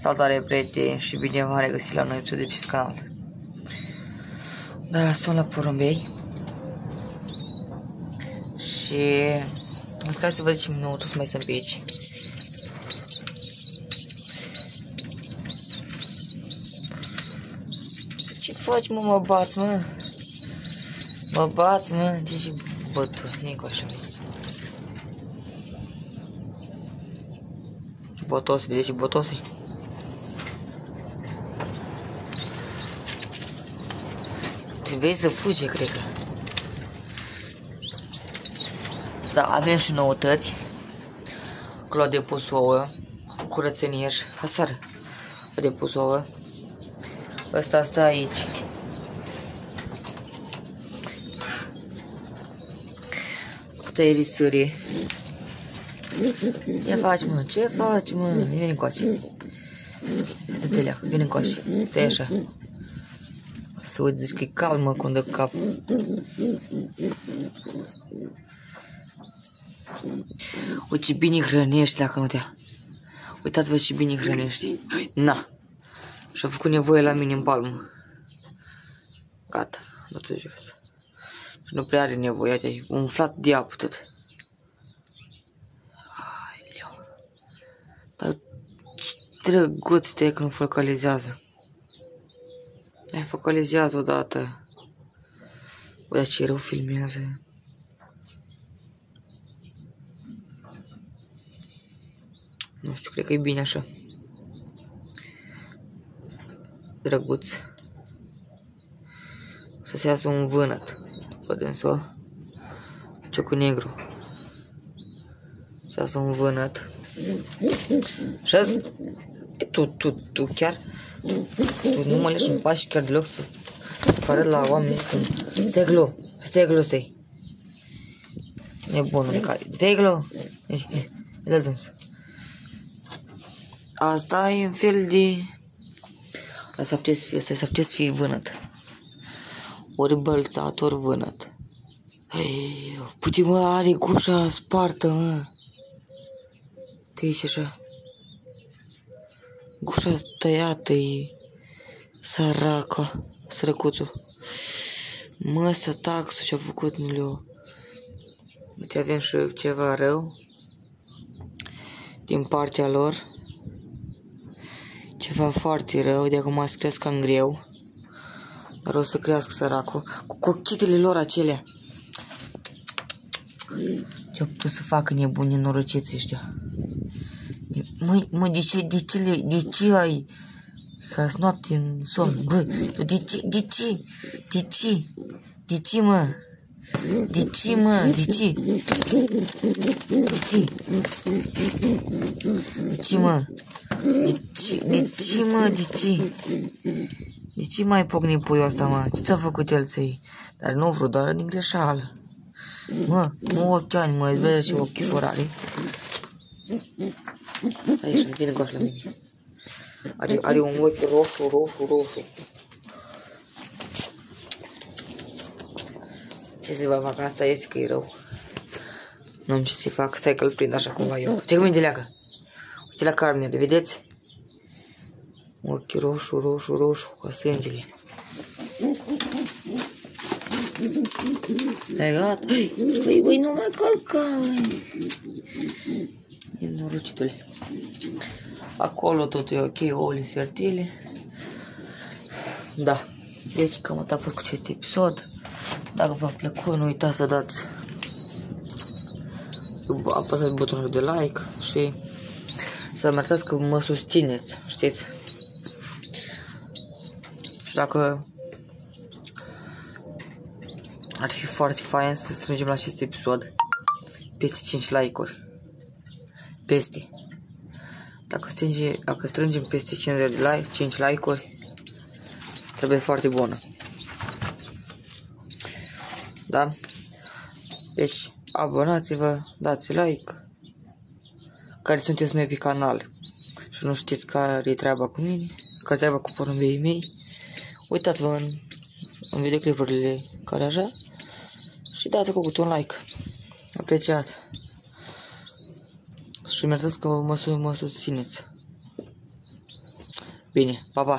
Salutare prieteni și bine v-am regăsit la un episod de pe canal. Da, sunt la porumbei și ca să vă zicem, nu, toți mai sunt pe aici. Ce faci, mă, mă bați, mă? Mă bați, mă? Ce și bătu, nici așa. Botos, vedeți și botosii? Trebuie să fuge, cred că. Da, avem și noutăți. Acolo a depus ouă. Curățenie și hasară. A depus ouă. Ăsta stă aici. Puteai risării. Ce faci, mă? Ce faci, mă? Vine încoace. Atâtelea, vine încoace. Stai așa. Să uite, zici că e cald, mă, când dă cap. Uite ce bine hrănești dacă nu te-a. Uitați-vă ce bine hrănești. Na. Și-a făcut nevoie la mine în palmă. Gata, dat-o jos. Și nu prea are nevoie, te-ai umflat de apă tot. Dar drăguț te că nu focalizează. Hai, focalizează odată. Uite ce rău filmează. Nu știu, cred că e bine așa. Drăguț. O să se iasă un vânăt. Pe dânsul. Ciocul negru. Se iasă un vânăt. Și azi, tu chiar, tu nu mă lași în pași chiar deloc să pară la oameni când, stai glo, stai. Nebunul de care, stai glo, dă dânsul. Asta e un fel de, asta s-ar putea să fie vânăt. Ori bălțat, ori vânăt. Putea, mă, are gușa spartă, mă. Te uiți așa. Gușa tăiată e sărăcuțul. Mă, să taxul ce-a făcut Nuleu. Uite, avem și ceva rău din partea lor. Ceva foarte rău, de acum să crească în greu. Dar o să crească săracul. Cu cochitele lor acelea. Ce-au putut să facă nebuni nenorociți ăștia. Măi, de ce ai ca noapte în somn? Bă, de ce, mă? De ce, mă? De ce mai pocni puiul ăsta, mă? Ce ți-a făcut el să-i? Dar nu vreau, doar din greșeală. Mă, nu ochi ani, mă, vezi și ochișorare. Aici, vine încoace la mine. Are un ochi roșu. Ce să vă fac? Asta este că e rău. Nu am ce să fac, stai că îl prind așa cumva eu. Ce că minte leagă? Uite la carnele, vedeți? Ochi roșu, ca sângele. Stai, gata. Băi, nu mai călca, nenorocitule. Acolo totul e ok, ouăle fertile. Da, deci cam atât a fost cu acest episod. Dacă v-a plăcut, nu uitați să dați, apăsați butonul de like și să mă arătați că mă susțineți, știți? Și dacă ar fi foarte fain să strângem la acest episod peste 5 like-uri. Peste. Dacă strângem peste 5 like-uri, trebuie foarte bună. Da? Deci, abonați-vă, dați like. Care sunteți noi pe canal și nu știți care e treaba cu mine, care e treaba cu porumbeii mei, uitați-vă în videoclipurile care așa și dați-vă cu un like. Apreciat. Și mi-arătați că mă susțineți. Bine, pa, pa!